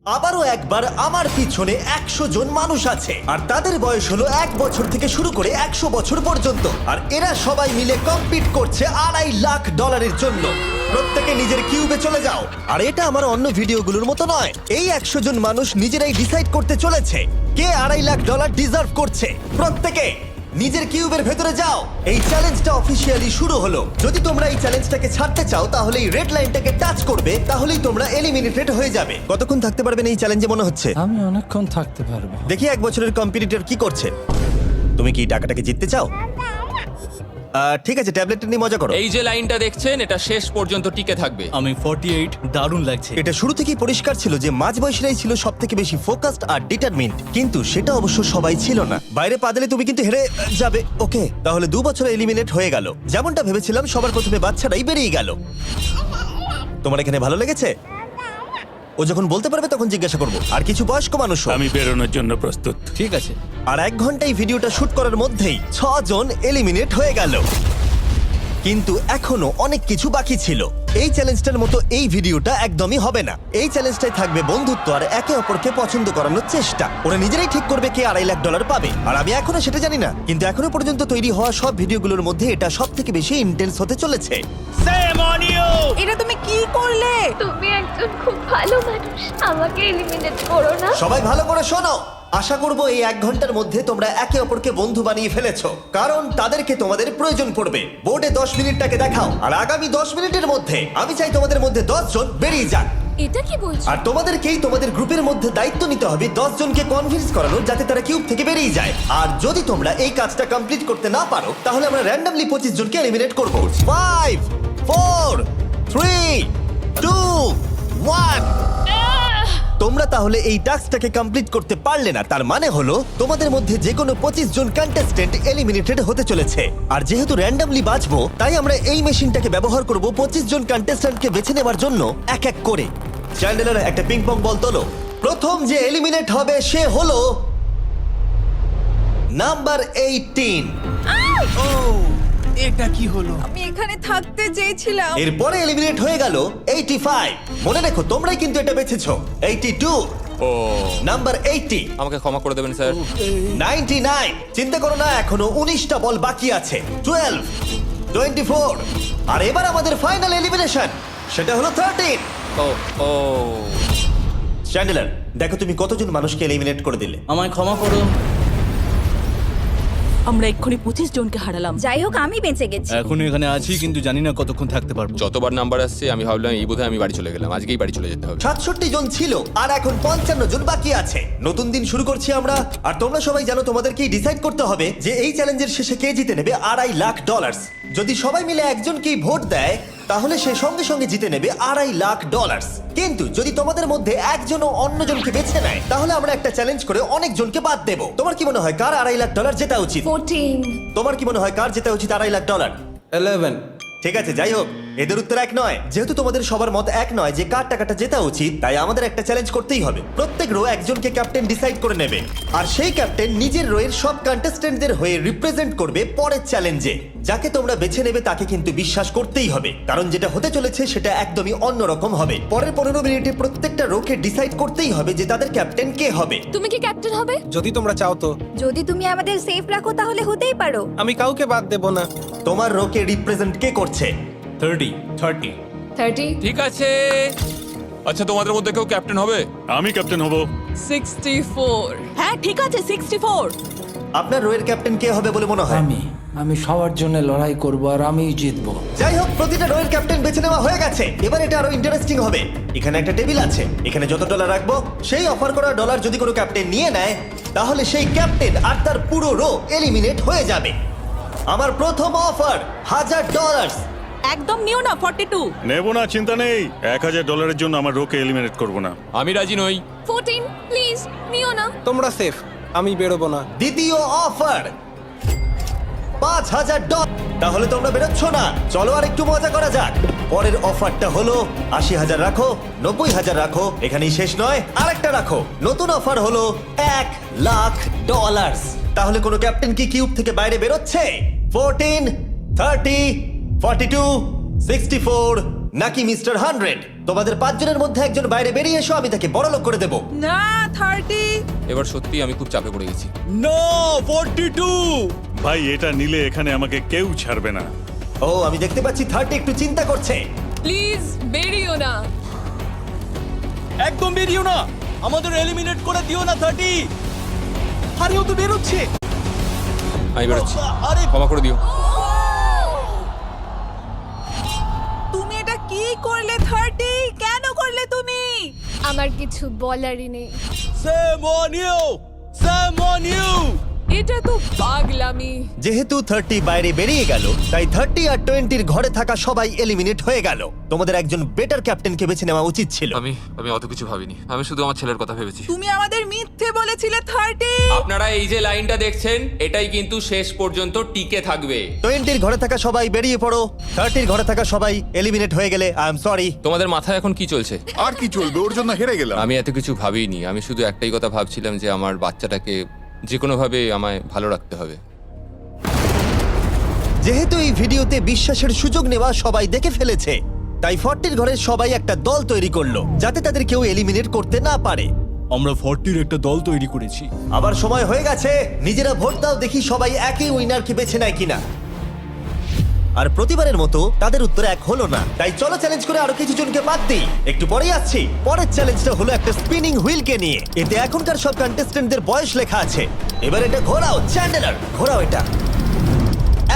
আবারও একবার আমার পিছনে 100 জন মানুষ আছে আর তাদের বয়স হলো 1 বছর থেকে শুরু করে 100 বছর পর্যন্ত। আর এরা সবাই মিলে কম্পিট করছে $2.5 লাখ জন্য। প্রত্যেকে নিজের কিউবে চলে যাও। আর এটা আমার অন্য ভিডিওগুলোর মতো নয়। এই 100 জন মানুষ নিজেরাই ডিসাইড করতে চলেছে কে $2.5 লাখ ডিজার্ভ করছে। প্রত্যেকে নিজের কিউবের ভেতরে যাও। এই চ্যালেঞ্জটা অফিসিয়ালি শুরু হলো। যদি তোমরা এই চ্যালেঞ্জটাকে ছাড়তে চাও তাহলে এই রেড লাইনটাকে টাচ করবে, তাহলেই তোমরা এলিমিনেটেড হয়ে যাবে। কতক্ষণ থাকতে পারবেন এই চ্যালেঞ্জে মনে হচ্ছে? আমি অনেকক্ষণ থাকতে পারবো। দেখি 1 বছরের কম্পিটিটর কি করছে। তুমি কি টাকাটাকে জিততে চাও? ঠিক আছে, ট্যাবলেটটা নিয়ে মজা করো। এই যে লাইনটা দেখছেন এটা শেষ পর্যন্ত টিকে থাকবে। আমি 48, দারুণ লাগছে। এটা শুরু থেকেই পরিষ্কার ছিল যে মাঝবয়সীরাই ছিল সব থেকে বেশি ফোকাসড আর ডিটারমিন্ড, কিন্তু সেটা অবশ্য সবাই ছিল না। বাইরে পা দিলে তুমি কিন্তু হেরে যাবে। ওকে, তাহলে 2 বছর এলিমিনেট হয়ে গেল। যেমনটা ভেবেছিলাম, সবার প্রথমে বাচ্চারাই বেরিয়ে গেল। তোমার এখানে ভালো লেগেছে? ও যখন বলতে পারবে তখন জিজ্ঞাসা করবো। আর কিছু বয়স্ক মানুষ। আমি বেরোনোর জন্য প্রস্তুত। ঠিক আছে। আর 1 ঘন্টায় ভিডিওটা শুট করার মধ্যেই 6 জন এলিমিনেট হয়ে গেল। কিন্তু এখনো অনেক কিছু বাকি ছিল। এই চ্যালেঞ্জটার মতো এই ভিডিওটা একদমই হবে না। এই চ্যালেঞ্জটাই থাকবে বন্ধুত্ব আর একে অপরকে পছন্দ করানোর চেষ্টা। ওরা নিজেরাই ঠিক করবে কে $2.5 লাখ পাবে। আর আমি এখনো সেটা জানি না, কিন্তু এখনো পর্যন্ত তৈরি হওয়া সব ভিডিওগুলোর মধ্যে এটা সব থেকে বেশি ইন্টেন্স হতে চলেছে। এটা তুমি কি করলে? তুমি একজন খুব ভালো মানুষ, আমাকে এলিমিনেট করো না। সবাই ভালো করে শোনো। আশা করবো এই 1 ঘন্টার মধ্যে তোমরা একে অপরকে বন্ধু বানিয়ে ফেলেছো, কারণ তাদেরকে তোমাদের প্রয়োজন পড়বে। বোর্ডে 10 মিনিটটাকে দেখাও, আর আগামী 10 মিনিটের মধ্যে আমি চাই তোমাদের মধ্যে 10 জন বেরিয়ে যাক। এটা কি বলছো? আর তোমাদেরকেই তোমাদের গ্রুপের মধ্যে দায়িত্ব নিতে হবে 10 জনকে কনভিন্স করানোর, যাতে তারা কিউব থেকে বেরিয়ে যায়। আর যদি তোমরা এই কাজটা কমপ্লিট করতে না পারো, তাহলে আমরা র্যান্ডমলি 25 জনকে এলিমিনেট করব। 5 4 3 2 1। তোমরা তাহলে এই টাস্কটাকে কমপ্লিট করতে পারলে না, তার মানে হলো তোমাদের মধ্যে যে কোনো 25 জন কন্টেস্ট্যান্ট এলিমিনেটেড হতে চলেছে। আর যেহেতু র্যান্ডমলি বাঁচবো, তাই আমরা এই মেশিনটাকে ব্যবহার করব 25 জন কন্টেস্ট্যান্টকে বেছে নেওয়ার জন্য এক এক করে। চ্যান্ডেলার, একটা পিং পং বল তোলো। প্রথম যে এলিমিনেট হবে সে হলো নাম্বার 18। এটা কি হলো? আমি এখানে থাকতে চেয়েছিলাম। এরপরে এলিমিনেট হয়ে গেল 85। মনে রেখো তোমরাই কিন্তু এটা বেছেছো। 82, ও নাম্বার 80, আমাকে ক্ষমা করে দেবেন স্যার। 99। চিন্তা করো না, এখনো 19টা বল বাকি আছে। 12, 24। আর এবার আমাদের ফাইনাল এলিমিনেশন, সেটা হলো 13। ও ও চ্যান্ডেলার, দেখো তুমি কতজন মানুষকে এলিমিনেট করে দিলে। আমায় ক্ষমা করো। আমরা এক্ষুনি 25 জনকে হারালাম। যাই হোক, আমি বেঁচে গেছি। এখনো এখানে আছি, কিন্তু জানি না কতক্ষণ থাকতে পারবো। যতবার নাম্বার আসছে আমি ভাবলাম এই বোধহয় আমি বাড়ি চলে গেলাম, আজকেই বাড়ি চলে যেতে হবে। 67 জন ছিল আর এখন 55 জন বাকি আছে। নতুন দিন শুরু করছি আমরা। আর তোমরা সবাই জানো তোমাদেরকেই ডিসাইড করতে হবে যে এই চ্যালেঞ্জের শেষে কে জিতে নেবে $2.5 লাখ। যদি সবাই মিলে একজনকেই ভোট দেয়, তাহলে সে সঙ্গে সঙ্গে জিতে নেবে $2.5 লাখ। কিন্তু যদি তোমাদের মধ্যে একজনও অন্যজনকে বেছে নেয়, তাহলে আমরা একটা চ্যালেঞ্জ করে অনেক জনকে বাদ দেব। তোমার কি মনে হয় কার $2.5 লাখ জেতা উচিত? 14। তোমার কি মনে হয় কার জেতা উচিত $2.5 লাখ? 11। ঠিক আছে, যাই হোক, এদের উত্তর এক নয়। যেহেতু তোমাদের সবার মত এক নয় যে কার টাকাটা জেতা উচিত, তাই আমাদের একটা চ্যালেঞ্জ করতেই হবে। প্রত্যেক রো একজনকে ক্যাপ্টেন ডিসাইড করে নেবে, আর সেই ক্যাপ্টেন নিজের রোয়ের সব কন্টেস্ট্যান্টদের হয়ে রিপ্রেজেন্ট করবে পরের চ্যালেঞ্জে। যাকে তোমরা বেছে নেবে তাকে কিন্তু বিশ্বাস করতেই হবে, কারণ যেটা হতে চলেছে সেটা একদমই অন্যরকম হবে। পরের 15 মিনিটে প্রত্যেকটা রোকে ডিসাইড করতেই হবে যে তাদের ক্যাপ্টেন কে হবে। তুমি কি ক্যাপ্টেন হবে? যদি তোমরা চাও তো। যদি তুমি আমাদের সেফ রাখো তাহলে হতেই পারো। আমি কাউকে বাদ দেব না। তোমার রোকে রিপ্রেজেন্ট কে করছে? 30। 30। ঠিক আছে, আচ্ছা তোমাদের মধ্যে কেউ ক্যাপ্টেন হবে? আমি ক্যাপ্টেন হব। 64। হ্যাঁ ঠিক আছে, 64। আপনার রোয়ের ক্যাপ্টেন কে হবে বলে মনে হয়? আমি সবার জন্য লড়াই করব আর আমিই জিতবো। যাই হোক, প্রতিটা রোয়ের ক্যাপ্টেন বেছে নেওয়া হয়ে গেছে। এবার এটা আরো ইন্টারেস্টিং হবে। এখানে একটা টেবিল আছে, এখানে যত ডলার রাখবো, সেই অফার করা ডলার যদি কোনো ক্যাপ্টেন নিয়ে নেয়, তাহলে সেই ক্যাপ্টেন আর তার পুরো রো এলিমিনেট হয়ে যাবে। আমার প্রথম অফার $1000। একদম নিও না। 42। নেব না, চিন্তা নেই। $1000 জন্য আমার রোকে এলিমিনেট করব না। আমি রাজি নই। 14, প্লিজ নিও না। তোমরা সেফ, আমি বেরোবো না। দ্বিতীয় অফার $5000। তাহলে তোমরা বেরোচ্ছ না? চলো আর একটু মজা করা যাক। পরের অফারটা হলো 80,000 রাখো, 90,000 রাখো, এখানেই শেষ নয়, আরেকটা রাখো। নতুন অফার হলো $1,00,000। তাহলে কোনো ক্যাপ্টেন কি কিউব থেকে বাইরে বেরোচ্ছে? 14, 30, 42, 64 নাকি মিস্টার 100? তোমাদের 5 জনের মধ্যে একজন বাইরে বেরিয়ে এসো, আমি তাকে বড়লোক করে দেবো। না 30। এবার সত্যি আমি খুব চাপে পড়ে গেছি। নো 42। ভাই এটা নিলে এখানে আমাকে কেউ ছাড়বে না। ও আমি দেখতে পাচ্ছি 30 একটু চিন্তা করছে। প্লিজ বেরিও না। একদম বেরিও না, আমাদের এলিমিনেট করে দিও না 30। আরে ও তো বেরোচ্ছে। আমি বেরোচ্ছি, আরে ক্ষমা করে দিও। তুমি এটা কি করলে 30? কেন করলে তুমি? আমার কিছু বলারই নেই। Shame on you, shame on you. এটা তো পাগলামি। যেহেতু 30 বাইরে বেরিয়ে গেল, তাই 30 আর 20-র ঘরে থাকা সবাই এলিমিনেট হয়ে গেল। তোমাদের একজন বেটার ক্যাপ্টেনকে বেছে নেওয়া উচিত ছিল। আমি অত কিছু ভাবিনি, আমি শুধু আমার ছেলের কথা ভেবেছি। তুমি আমাদের মিথ্যে বলেছিলে 30। আপনারা এই যে লাইনটা দেখছেন, এটাই কিন্তু শেষ পর্যন্ত টিকে থাকবে। 20-র ঘরে থাকা সবাই বেরিয়ে পড়ো। 30-র ঘরে থাকা সবাই এলিমিনেট হয়ে গেলে আই এম সরি। তোমাদের মাথায় এখন কি চলছে? আর কি চলবে, ওর জন্য হেরে গেলাম। আমি এত কিছু ভাবিনি, আমি শুধু একটাই কথা ভাবছিলাম যে আমার বাচ্চাটাকে যে কোনোভাবে আমায় ভালো রাখতে হবে। যেহেতু এই ভিডিওতে বিশ্বাসের সুযোগ নেওয়া সবাই দেখে ফেলেছে, তাই 40-র ঘরের সবাই একটা দল তৈরি করলো যাতে তাদের কেউ এলিমিনেট করতে না পারে। আমরা 40-র একটা দল তৈরি করেছি। আবার সময় হয়ে গেছে, নিজেরা ভোট দাও, দেখি সবাই একই উইনারকে বেছে নেয় কিনা। আর প্রতিবারের মতো তাদের উত্তর এক হলো না, তাই চলো চ্যালেঞ্জ করে আরো কিছু জনকে বাদ দিই। একটু পরেই আসছি। পরের চ্যালেঞ্জটা হলো একটা স্পিনিং হুইলকে নিয়ে। এতে এখনকার সব কন্টেস্টেন্টদের বয়স লেখা আছে। এবার এটা ঘোরাও, চ্যান্ডেলার ঘোরাও এটা।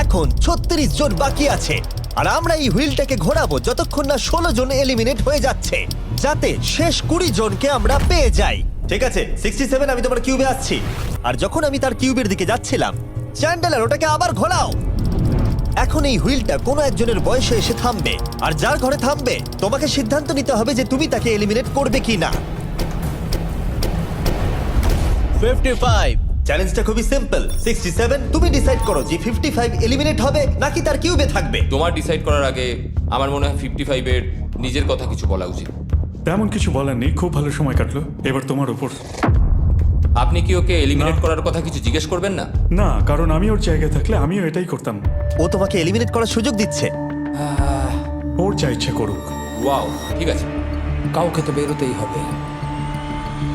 এখন 36 জন বাকি আছে, আর আমরা এই হুইলটাকে ঘোরাবো যতক্ষণ না 16 জন এলিমিনেট হয়ে যাচ্ছে, যাতে শেষ 20 জনকে আমরা পেয়ে যাই। ঠিক আছে 67, আমি তোমার কিউবে আসছি। আর যখন আমি তার কিউবের দিকে যাচ্ছিলাম, চ্যান্ডেলার ওটাকে আবার ঘোরাও। এখন এই হুইলটা কোনো একজনের বয়সে এসে থামবে, আর যার ঘরে থামবে তোমাকে সিদ্ধান্ত নিতে হবে যে তুমি তাকে এলিমিনেট করবে কিনা। 55। চ্যালেঞ্জটা খুবই সিম্পল। 67, তুমি ডিসাইড করো যে 55 এলিমিনেট হবে নাকি তার কিউবে থাকবে। তোমার ডিসাইড করার আগে আমার মনে হয় 55-এর নিজের কথা কিছু বলা উচিত। তেমন কিছু বলার নেই, খুব ভালো সময় কাটলো। এবার তোমার উপর। আপনি কি ওকে এলিমিনেট না। করার কথা কিছু জিজ্ঞেস করবেন না? না, কারণ আমি ওর জায়গায় থাকলে আমিও এটাই করতাম। ও তোমাকে এলিমিনেট করার সুযোগ দিচ্ছে। ওর যা ইচ্ছে করুক। ওয়াও, ঠিক আছে। কাউকে তো বেরোতেই হবে।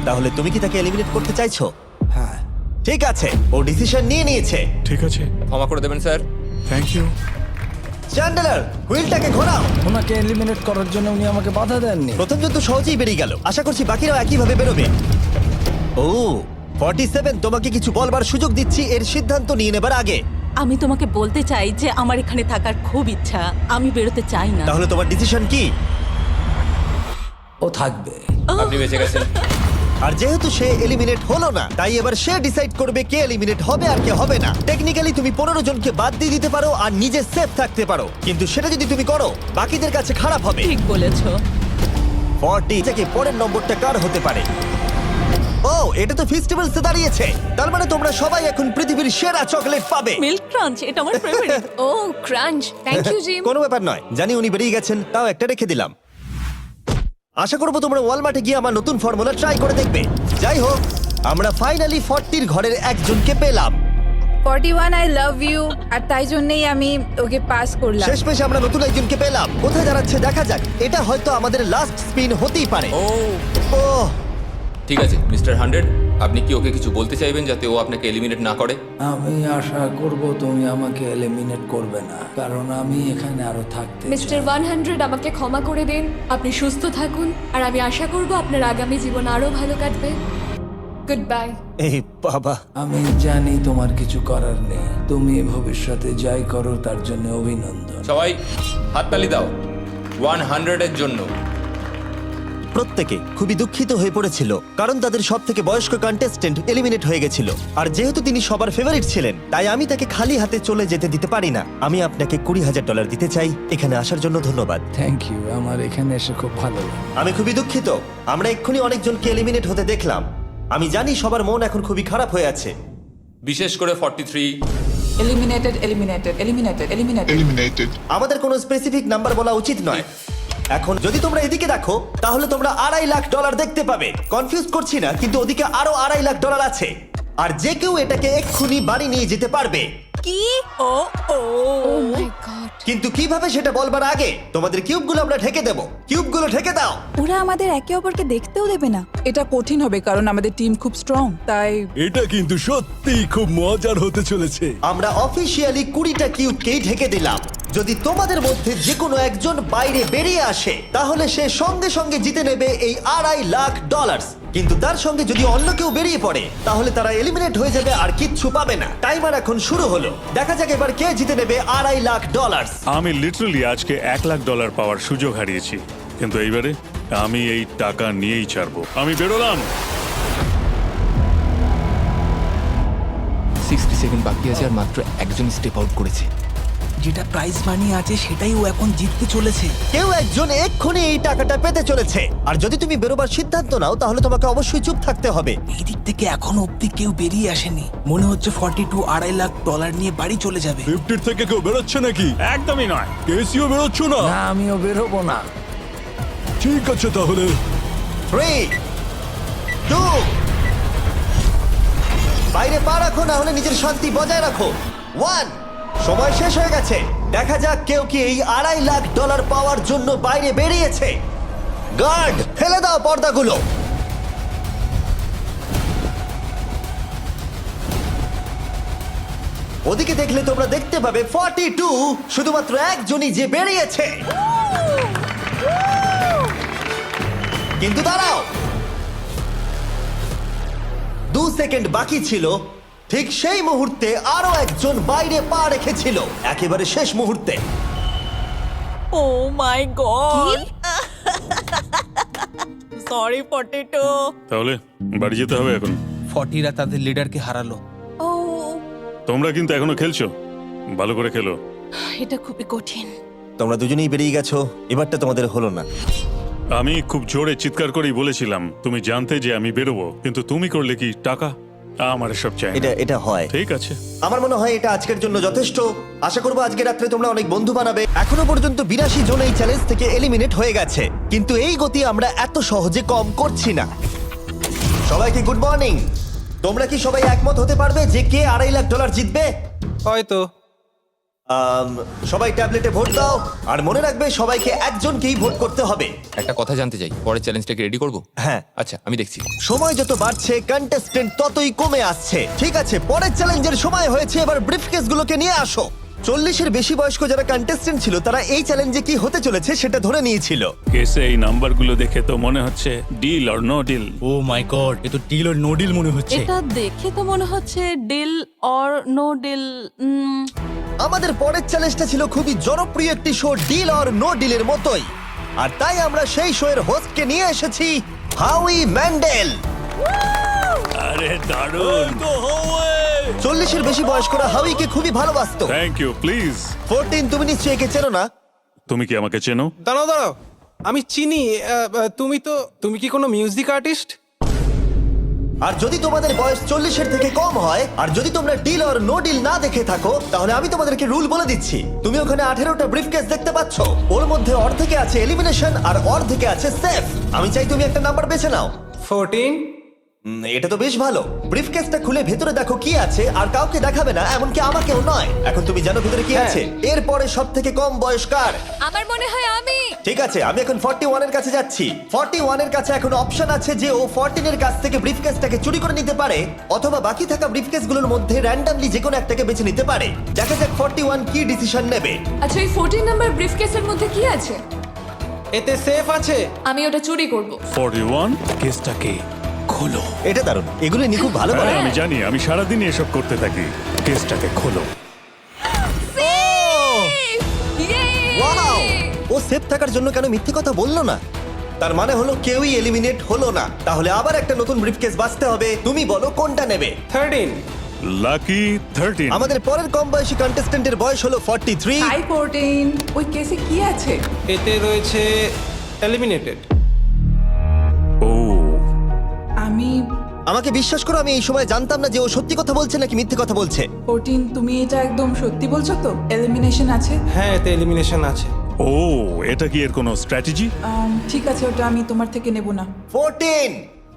তাহলে তুমি কি তাকে এলিমিনেট করতে চাইছো? হ্যাঁ। ঠিক আছে, ও ডিসিশন নিয়ে নিয়েছে। ঠিক আছে, ক্ষমা করে দেবেন স্যার। Thank you. চ্যান্ডেলার হুইলটাকে ঘোরাও। ওনাকে এলিমিনেট করার জন্য উনি আমাকে বাধা দেননি। প্রথম জন তো সহজেই বেরিয়ে গেল, আশা করছি বাকিরাও একইভাবে বেরোবে। ও 47, তোমাকে কিছু বলবার সুযোগ দিচ্ছি এর সিদ্ধান্ত নিয়ে নেবার আগে। আমি তোমাকে বলতে চাই যে আমার এখানে থাকার খুব ইচ্ছা, আমি বেরোতে চাই না। তাহলে তোমার ডিসিশন কি? ও থাকবে। আপনি বেঁচে গেছেন। আর যেহেতু সে এলিমিনেট হলো না, তাই এবার সে ডিসাইড করবে কে এলিমিনেট হবে আর কে হবে না। টেকনিক্যালি তুমি 15 জনকে বাদ দিয়ে দিতে পারো আর নিজে সেফ থাকতে পারো, কিন্তু সেটা যদি তুমি করো বাকিদের কাছে খারাপ হবে। ঠিক বলেছো। 40 থেকে পরের নম্বরটা কার হতে পারে? ও এটা তো ফেস্টিভ্যালসে দাঁড়িয়েছে, তার মানে তোমরা সবাই এখন পৃথিবীর সেরা চকলেট পাবে। মিল্ক ক্রাঞ্চ, এটা আমার ফেভারিট। ও ক্রাঞ্চ, থ্যাংক ইউ জিম। কোনো ব্যাপার নয়, জানি উনি বেরিয়ে গেছেন, তাও একটা রেখে দিলাম। আশা করবো তোমরা ওয়ালমার্টে গিয়ে আমার নতুন ফর্মুলা ট্রাই করে দেখবে। যাই হোক, আমরা ফাইনালি 40-র ঘরের একজনকে পেলাম। 41 আই লাভ ইউ, আর তাই জন্যই আমি ওকে পাস করলাম। শেষমেশ আমরা নতুন একজনকে পেলাম। কোথায় দাঁড়াচ্ছে দেখা যাক। এটা হয়তো আমাদের লাস্ট স্পিন হতেই পারে। ও ও ঠিক আছে মিস্টার 100, আপনি কি ওকে কিছু বলতে চাইবেন যাতে ও আপনাকে এলিমিনেট না করে? আমি আশা করব তুমি আমাকে এলিমিনেট করবে না, কারণ আমি এখানে আরো থাকতে মিস্টার 100, আমাকে ক্ষমা করে দিন। আপনি সুস্থ থাকুন, আর আমি আশা করব আপনার আগামী জীবন আরো ভালো কাটবে। Good bye. এই বাবা, আমি জানি তোমার কিছু করার নেই। তুমি ভবিষ্যতে যাই করো তার জন্য অভিনন্দন। সবাই হাততালি দাও 100-এর জন্য। প্রত্যেকে খুবই দুঃখিত হয়ে পড়েছিল, কারণ তাদের সব থেকে বয়স্ক কন্টেস্টেন্ট এলিমিনেট হয়ে গেছিল। আর যেহেতু তিনি সবার ফেভারিট ছিলেন, তাই আমি তাকে খালি হাতে চলে যেতে দিতে পারি না। আমি আপনাকে $20,000 দিতে চাই। এখানে আসার জন্য ধন্যবাদ। থ্যাংক ইউ, আমার এখানে এসে খুব ভালো লাগে। আমি খুবই দুঃখিত, আমরা এক্ষুনি অনেকজনকে এলিমিনেট হতে দেখলাম। আমি জানি সবার মন এখন খুবই খারাপ হয়ে আছে। বিশেষ করে 43। Eliminated, eliminated, eliminated, eliminated. Eliminated. আমাদের কোনো স্পেসিফিক নাম্বার বলা উচিত নয়। এখন যদি তোমরা এদিকে দেখো, তাহলে তোমরা $2.5 লাখ দেখতে পাবে। কনফিউজ করছি না, কিন্তু ওদিকে আরো $2.5 লাখ আছে। আর যে কেউ এটাকে এক্ষুনি বাড়ি নিয়ে যেতে পারবে। কি? ও ও ও মাই গড। কিন্তু কিভাবে সেটা বলবার আগে তোমাদের কিউবগুলো আমরা ঢেকে দেবো। কিউবগুলো ঢেকে দাও। ওরা আমাদের একে অপরকে দেখতেও দেবে না। এটা কঠিন হবে কারণ আমাদের টিম খুব স্ট্রং, তাই এটা কিন্তু সত্যিই খুব মজার হতে চলেছে। আমরা অফিসিয়ালি 20টা কিউবকেই ঢেকে দিলাম। যদি তোমাদের মধ্যে যে কোনো একজন বাইরে বেরিয়ে আসে তাহলে সে সঙ্গে সঙ্গে জিতে নেবে এই $2.5 লাখ। কিন্তু তার সঙ্গে যদি অন্য কেউ বেরিয়ে পড়ে তাহলে তারা এলিমিনেট হয়ে যাবে আর কিচ্ছু পাবে না। টাইমার এখন শুরু হলো, দেখা যাক এবার কে জিতে নেবে $2.5 লাখ। আমি লিটারালি আজকে $1 লাখ পাওয়ার সুযোগ হারিয়েছি, কিন্তু এইবারে আমি এই টাকা নিয়েই ছাড়বো। আমি বেরোলাম। 60 সেকেন্ড বাকি আছে আর মাত্র একজন স্টেপ আউট করেছে। যেটা প্রাইজ মানি আছে সেটাই ও এখন জিততে চলেছে। কেউ একজন এক্ষুনি এই টাকাটা পেতে চলেছে, আর যদি তুমি বেরোবার সিদ্ধান্ত নাও তাহলে তোমাকে অবশ্যই চুপ থাকতে হবে। এই দিক থেকে এখনো অব্দি কেউ বেরিয়ে আসেনি। মনে হচ্ছে 42 $2.5 লাখ নিয়ে বাড়ি চলে যাবে। 50 থেকে কেউ বেরোচ্ছে নাকি? একদমই নয়। কেসিও বেরোচ্ছ না? না, আমিও বেরোবো না। ঠিক আছে তাহলে। 3, 2, বাইরে পা রাখো, না হলে নিজের শান্তি বজায় রাখো। 1, সময় শেষ হয়ে গেছে। দেখা যাক কেউ কি এই $2.5 লাখ পাওয়ার জন্য বাইরে বেরিয়েছে। গার্ড, ফেলে দাও পর্দাগুলো। ওদিকে দেখলে তোমরা দেখতে পাবে 42, শুধুমাত্র একজনই যে বেরিয়েছে। কিন্তু দাঁড়াও, 2 সেকেন্ড বাকি ছিল। ঠিক সেই মুহূর্তে আরো একজন বাইরে পা রেখেছিল, একেবারে শেষ মুহূর্তে। ও মাই গড। Sorry potato. তাহলে বাড়ি যেতে হবে এখন। 40রা তাদের লিডারকে হারালো। ও তোমরা কিন্তু এখনো খেলছো, ভালো করে খেলো। এটা খুবই কঠিন। তোমরা দুজনেই বেরিয়ে গেছো, এবারটা তোমাদের হলো না। আমি খুব জোরে চিৎকার করেই বলেছিলাম তুমি জানতে যে আমি বেরোবো, কিন্তু তুমি করলে কি টাকা? আমার সব চাই না। এটা হয়। ঠিক আছে, আমার মনে হয় এটা আজকের জন্য যথেষ্ট। আশা করবো আজকে রাত্রে তোমরা অনেক বন্ধু বানাবে। এখনো পর্যন্ত 82 জন এই চ্যালেঞ্জ থেকে এলিমিনেট হয়ে গেছে, কিন্তু এই গতি আমরা এত সহজে কম করছি না। সবাইকে গুড মর্নিং। তোমরা কি সবাই একমত হতে পারবে যে কে $2.5 লাখ জিতবে? হয়তো। সবাই ট্যাবলেটে ভোট দাও, আর মনে রাখবে সবাইকে একজনকেই ভোট করতে হবে। একটা কথা জানতে চাই, পরের চ্যালেঞ্জটাকে রেডি করব? হ্যাঁ। আচ্ছা, আমি দেখছি। সময় যত বাড়ছে কন্টেস্টেন্ট ততই কমে আসছে। ঠিক আছে, পরের চ্যালেঞ্জের সময় হয়েছে, এবার ব্রিফকেসগুলোকে নিয়ে আসো। 40-এর বেশি বয়স্ক যারা কন্টেস্টেন্ট ছিল তারা এই চ্যালেঞ্জে কি হতে চলেছে সেটা ধরে নিয়েছিল। কেসে এই নাম্বারগুলো দেখে তো মনে হচ্ছে deal or no deal. Oh my god, এ তো ডিল অর নো ডিল মনে হচ্ছে। এটা দেখে তো মনে হচ্ছে ডিল অর নো ডিল। আমাদের পরের চ্যালেঞ্জটা ছিল খুবই জনপ্রিয় একটি শো, ডিল অর নো ডিলের মতোই, আর তাই আমরা সেই শো এর হোস্টকে নিয়ে এসেছি, হাউই ম্যান্ডেল। আরে দারুণ। 40-এর বেশি বয়স্করা হাউইকে খুবই ভালোবাসতো। Thank you. প্লিজ, 14, তুমি নিশ্চয়ই একে চেনো না? তুমি কি আমাকে চেনো? দাঁড়াও, আমি চিনি। তুমি কি কোনো মিউজিক আর্টিস্ট? আর যদি তোমাদের বয়স 40-এর থেকে কম হয়, আর যদি তোমরা ডিল অর নো ডিল না দেখে থাকো, তাহলে আমি তোমাদেরকে রুল বলে দিচ্ছি। তুমি ওখানে 18টা ব্রিফকেস দেখতে পাচ্ছ, ওর মধ্যে অর্ধেকে আছে এলিমিনেশন আর অর্ধেকে আছে সেফ। আমি চাই তুমি একটা নাম্বার বেছে নাও। 14। এটা তো বেশ ভালো। ব্রিফকেসটা খুলে ভেতরে দেখো কি আছে, আর কাউকে দেখাবে না, এমনকি আমাকেও নয়। এখন তুমি জানো ভেতরে কি আছে। এরপরে সব থেকে কম বয়স্কার। আমার মনে হয় আমি। ঠিক আছে, আমি এখন 41 এর কাছে যাচ্ছি। 41 এর কাছে এখন অপশন আছে যে ও 14 এর কাছ থেকে ব্রিফকেসটাকে চুরি করে নিতে পারে, অথবা বাকি থাকা ব্রিফকেসগুলোর মধ্যে র্যান্ডমলি যে কোনো একটাকে বেছে নিতে পারে। দেখা যাক 41 কি ডিসিশন নেবে। আচ্ছা, এই 14 নাম্বার ব্রিফকেসের মধ্যে কি আছে? এতে সেফ আছে। আমি ওটা চুরি করব। 41। কেসটাকে খোলো। এটা দারুণ, এগুলো নি খুব ভালো করে। হ্যাঁ, আমি জানি, আমি সারাদিন এসব করতে থাকি। কেসটাকে খোলো। ওয়াও! ও সেফ থাকার জন্য কেন মিথ্যে কথা বললো না? তার মানে হলো কেউই এলিমিনেট হলো না। তাহলে আবার একটা নতুন ব্রিফকেস বাছতে হবে। তুমি বলো কোনটা নেবে? 13। লাকি 13। আমাদের পরের কম বয়সী কন্টেস্ট্যান্টের বয়স হলো 43। হাই 14, ওই কেসে কি আছে? এতে রয়েছে এলিমিনেটেড। ও, আমাকে বিশ্বাস করো, আমি এই সময় জানতাম না যে ও সত্যি কথা বলছে নাকি মিথ্যে কথা বলছে। 14, তুমি এটা একদম সত্যি বলছো তো? এলিমিনেশন আছে? হ্যাঁ, এতে এলিমিনেশন আছে। ও, এটা কি এর কোনো স্ট্র্যাটেজি? ঠিক আছে, ওটা আমি তোমার থেকে নেব না। 14,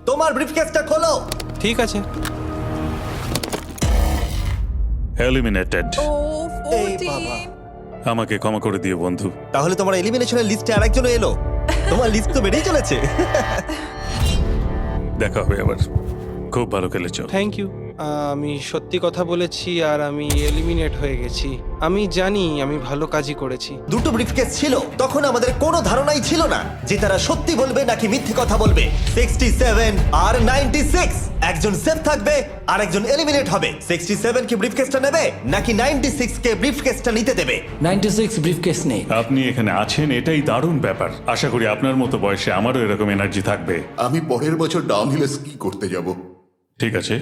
তোমার ব্রিফকেসটা খোলো। ঠিক আছে। এলিমিনেটেড। ও এই বাবা। 14 আমাকে ক্ষমা করে দিও বন্ধু। তাহলে তোমার এলিমিনেশনের লিস্টে আরেকজন এলো। তোমার লিস্ট তো বেড়েই চলেছে। দেখা হবে আবার। খুব ভালো খেলেছো। Thank you. আমি সত্যি কথা বলেছি আর আমি এলিমিনেট হয়ে গেছি। আমি জানি আমি ভালো কাজই করেছি। দুটো ব্রিফকেস ছিল, তখন আমাদের কোনো ধারণাই ছিল না যে তারা সত্যি বলবে নাকি মিথ্যে কথা বলবে। 67 আর 96, একজন সেফ থাকবে আর একজন এলিমিনেট হবে। 67 কি ব্রিফকেসটা নেবে নাকি 96 কে ব্রিফকেসটা নিতে দেবে? 96 ব্রিফকেস নেই। আপনি এখানে আছেন, এটাই দারুণ ব্যাপার। আশা করি আপনার মতো বয়সে আমারও এরকম এনার্জি থাকবে। আমি পরের বছর ডাউনহিলে স্কি করতে যাব। ঠিক আছে,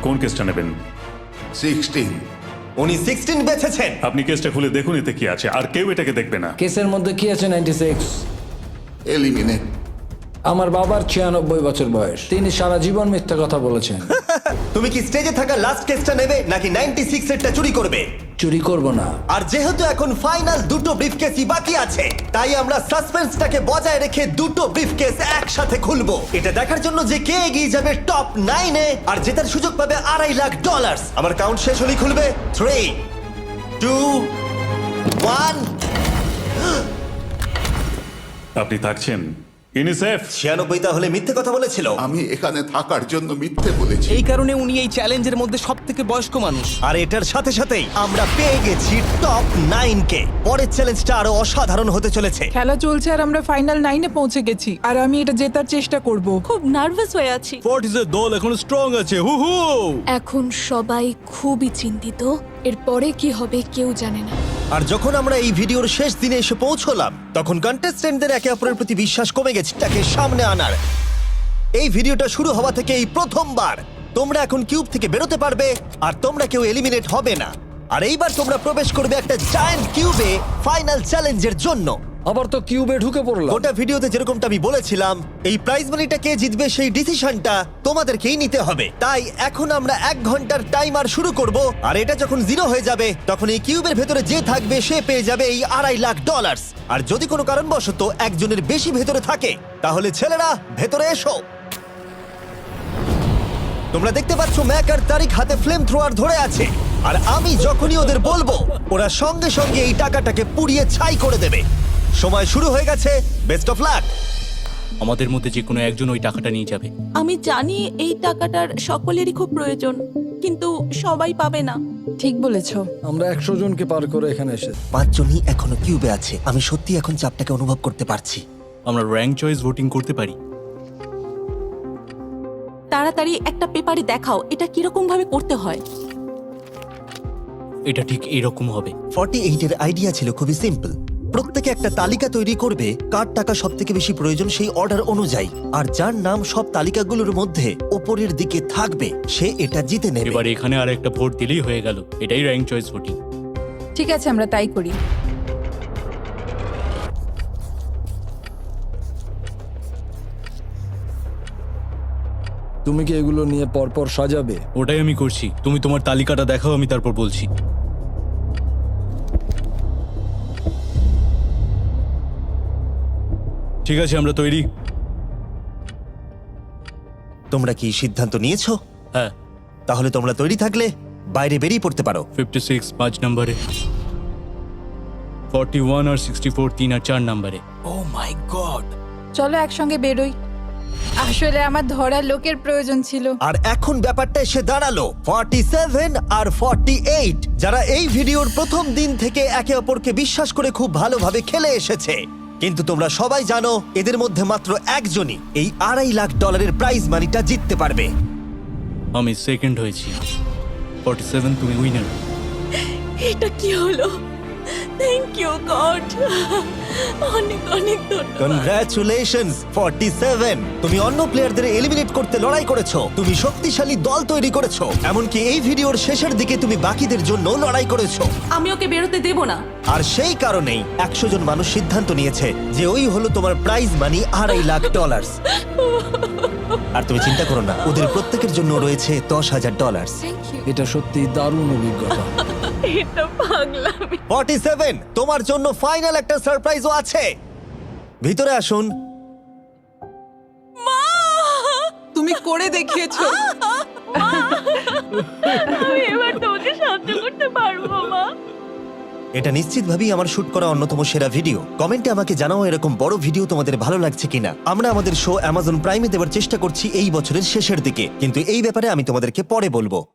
কোন কেসটা নেবেন? 16। উনি 16 বেছেছেন। আপনি কেসটা খুলে দেখুন এতে কি আছে, আর কেউ এটাকে দেখবে না। কেসের মধ্যে কি আছে 96? এলিমিনেট। আমার বাবার 96 বছর বয়স, তিনি সারা জীবন মিথ্যা কথা বলেছেন। তুমি কি স্টেজে থাকা লাস্ট কেসটা নেবে নাকি 96 এরটা চুরি করবে? চুরি করব না। আর যেহেতু এখন ফাইনাল দুটো ব্রিফকেসই বাকি আছে, তাই আমরা সাসপেন্সটাকে বজায় রেখে দুটো ব্রিফকেস একসাথে খুলবো, এটা দেখার জন্য যে কে এগিয়ে যাবে টপ 9 এ আর জেতার সুযোগ পাবে $2.5 লাখ। আমার কাউন্ট শেষ হলেই খুলবে। 3, 2, 1। আপনি থাকছেন। ইউনিসেফ 96 তাহলে মিথ্যে কথা বলেছিল। আমি এখানে থাকার জন্য মিথ্যে বলেছি। এই কারণে উনি এই চ্যালেঞ্জের মধ্যে সবথেকে বয়স্ক মানুষ। আর এটার সাথে সাথেই আমরা পেয়ে গেছি টপ 9 কে। পরের চ্যালেঞ্জটা আরো অসাধারণ হতে চলেছে। খেলা চলছে আর আমরা ফাইনাল 9 এ পৌঁছে গেছি আর আমি এটা জেতার চেষ্টা করব। খুব নার্ভাস হয়ে আছি। ফর্টিসের দল এখন স্ট্রং আছে। হু হু। এখন সবাই খুবই চিন্তিত, এরপরে কি হবে কেউ জানে না। আর যখন আমরা এই ভিডিওর শেষ দিনে এসে পৌঁছলাম, তখন কন্টেস্টেন্টদের একে অপরের প্রতি বিশ্বাস কমে গেছে তাকে সামনে আনার। এই ভিডিওটা শুরু হওয়া থেকে এই প্রথমবার তোমরা এখন কিউব থেকে বেরোতে পারবে আর তোমরা কেউ এলিমিনেট হবে না। আর এইবার তোমরা প্রবেশ করবে একটা জায়ান্ট কিউবে ফাইনাল চ্যালেঞ্জের জন্য। আবার তো কিউবে ঢুকে পড়লাম। গোটা ভিডিওতে যেরকমটা আমি বলেছিলাম, এই প্রাইজ মানিটা কে জিতবে সেই ডিসিশনটা তোমাদেরকেই নিতে হবে। তাই এখন আমরা 1 ঘন্টার টাইমার শুরু করব, আর এটা যখন 0 হয়ে যাবে তখন এই কিউবের ভেতরে যে থাকবে সে পেয়ে যাবে এই $2.5 লাখ। আর যদি কোনো কারণবশত একজনের বেশি ভেতরে থাকে, তাহলে ছেলেরা ভেতরে এসো। তোমরা দেখতে পাচ্ছ ম্যাক আর তারিক হাতে ফ্লেম থ্রোয়ার ধরে আছে, আর আমি যখনই ওদের বলবো ওরা সঙ্গে সঙ্গে এই টাকাটাকে পুড়িয়ে ছাই করে দেবে। সময় শুরু হয়ে গেছে। Best of luck. আমাদের মধ্যে যে কোনো একজন ওই টাকাটা নিয়ে যাবে। আমি জানি এই টাকাটার সকলেরই খুব প্রয়োজন, কিন্তু সবাই পাবে না। ঠিক বলেছো। আমরা 100 জনকে পার করে এখানে এসেছি। 5 জনই এখনো কিউবে আছে। আমি সত্যি এখন চাপটাকে অনুভব করতে পারছি। আমরা র্যাঙ্ক চয়েস ভোটিং করতে পারি। তাড়াতাড়ি একটা পেপারে দেখাও এটা কিরকম ভাবে করতে হয়। এটা ঠিক এরকম হবে। 48 এর আইডিয়া ছিল খুবই সিম্পল। প্রত্যেকে একটা তালিকা তৈরি করবে কার টাকা সব থেকে বেশি প্রয়োজন সেই অর্ডার অনুযায়ী, আর যার নাম সব তালিকাগুলোর মধ্যে ওপরের দিকে থাকবে সে এটা জিতে নেবে। এবার এখানে আর একটা ভোট দিলেই হয়ে গেল। এটাই র্যাঙ্ক চয়েস ভোটিং। ঠিক আছে, আমরা তাই করি। তুমি কি এগুলো নিয়ে পরপর সাজাবে? ওটাই আমি করছি। তুমি তোমার তালিকাটা দেখাও, আমি তারপর বলছি। ঠিক আছে, আমরা তৈরি। তোমরা কি সিদ্ধান্ত নিয়েছো? হ্যাঁ। তাহলে তোমরা তৈরি থাকলে বাইরে বেরিয়ে পড়তে পারো। 56 5 নম্বরে, 41 আর 64 3 আর 4 নম্বরে। ও মাই গড। চলো একসঙ্গে বেরোই। আসলে আমার ধরার লোকের প্রয়োজন ছিল। আর এখন ব্যাপারটা এসে দাঁড়ালো 47 আর 48, যারা এই ভিডিওর প্রথম দিন থেকে একে অপরকে বিশ্বাস করে খুব ভালোভাবে খেলে এসেছে। কিন্তু তোমরা সবাই জানো এদের মধ্যে মাত্র একজনই এই $2.5 লাখ প্রাইজ মানিটা জিততে পারবে। আমি সেকেন্ড হয়েছি। 47 তুমি উইনার। এটা কি হলো? Thank you God. অনেক অনেক ধন্যবাদ। কনগ্রাচুলেশনস 47, তুমি অন্য প্লেয়ারদের এলিমিনেট করতে লড়াই করেছো, তুমি শক্তিশালী দল তৈরি করেছো, এমনকি এই ভিডিওর শেষের দিকে তুমি বাকিদের জন্য লড়াই করেছো। আমি ওকে বেরোতে দেব না। আর সেই কারণেই 100 জন মানুষ সিদ্ধান্ত নিয়েছে যে ওই হলো তোমার প্রাইজ মানি $2.5 লাখ। আর তুমি চিন্তা করো না, ওদের প্রত্যেকের জন্য রয়েছে $10,000। এটা সত্যি দারুণ অভিজ্ঞতা। এটা পাগলামি। 47, তোমার জন্য ফাইনাল একটা সারপ্রাইজও আছে। ভিতরে আসুন। তুমি করে দেখিয়েছো। আমি এবার তোমাকে সাহায্য করতে এটা নিশ্চিতভাবেই আমার শুট করা অন্যতম সেরা ভিডিও। কমেন্টে আমাকে জানাও এরকম বড় ভিডিও তোমাদের ভালো লাগছে কিনা। আমরা আমাদের শো অ্যামাজন প্রাইমে দেওয়ার চেষ্টা করছি এই বছরের শেষের দিকে, কিন্তু এই ব্যাপারে আমি তোমাদেরকে পরে বলবো।